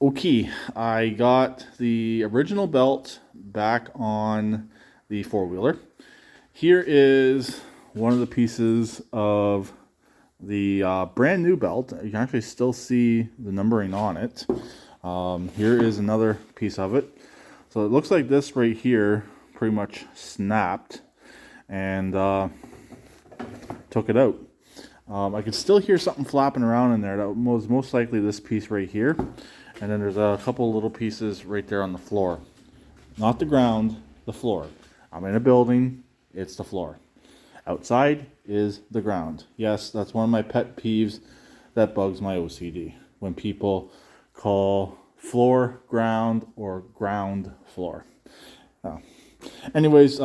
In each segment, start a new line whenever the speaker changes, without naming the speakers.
Okay, I got the original belt back on the four-wheeler. Here is one of the pieces of the brand new belt. You can actually still see the numbering on it. Here is another piece of it. So it looks like this right here pretty much snapped and took it out. I could still hear something flapping around in there. That was most likely this piece right here. And then there's a couple little pieces right there on the floor. Not the ground, the floor. I'm in a building, it's the floor. Outside is the ground. Yes, that's one of my pet peeves that bugs my OCD. When people call floor ground or ground floor. Anyways,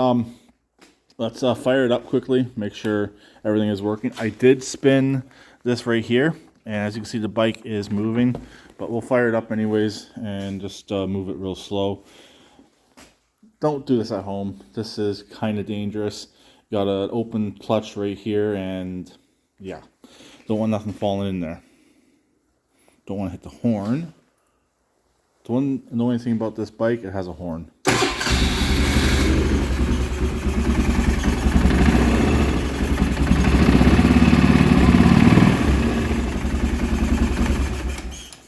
let's fire it up quickly, make sure everything is working. I did spin this right here, and as you can see the bike is moving, but we'll fire it up anyways and just move it real slow. Don't do this at home. This is kind of dangerous. Got an open clutch right here, and yeah, don't want nothing falling in there. Don't want to hit the horn. The one annoying thing about this bike, it has a horn.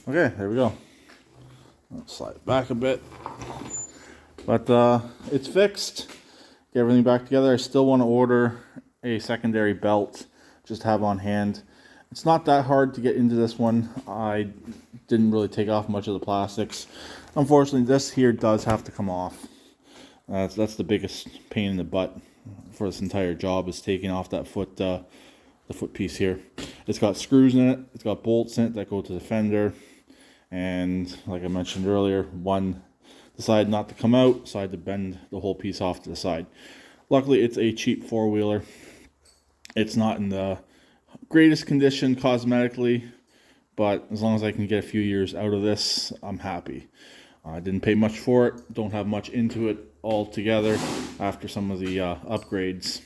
Okay, there we go. I'll slide it back a bit. But it's fixed. Get everything back together. I still want to order a secondary belt just to have on hand. It's not that hard to get into this one. I didn't really take off much of the plastics. Unfortunately, this here does have to come off. That's the biggest pain in the butt for this entire job, is taking off that foot, the foot piece here. It's got screws in it. It's got bolts in it that go to the fender. And like I mentioned earlier, one decided not to come out, decided to bend the whole piece off to the side. Luckily, it's a cheap four-wheeler. It's not in the greatest condition cosmetically, but as long as I can get a few years out of this, I'm happy. I didn't pay much for it, don't have much into it altogether after some of the upgrades.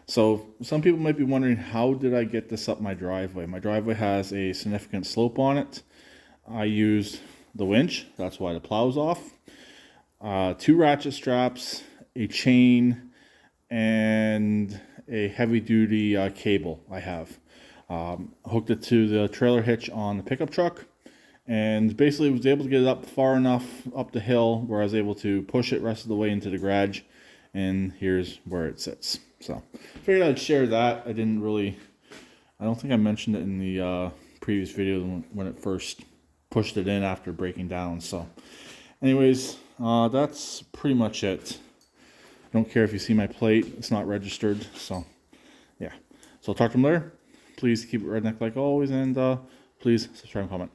So some people might be wondering, how did I get this up my driveway? My driveway has a significant slope on it. I used the winch, that's why the plow's off, 2 ratchet straps, a chain, and a heavy-duty cable I have. Hooked it to the trailer hitch on the pickup truck, and basically was able to get it up far enough up the hill where I was able to push it rest of the way into the garage, and here's where it sits. So figured I'd share that. I don't think I mentioned it in the previous video when it first pushed it in after breaking down. So anyways, that's pretty much it. I don't care if you see my plate, it's not registered. So yeah, so I'll talk to them later. Please keep it redneck like always, and please subscribe and comment.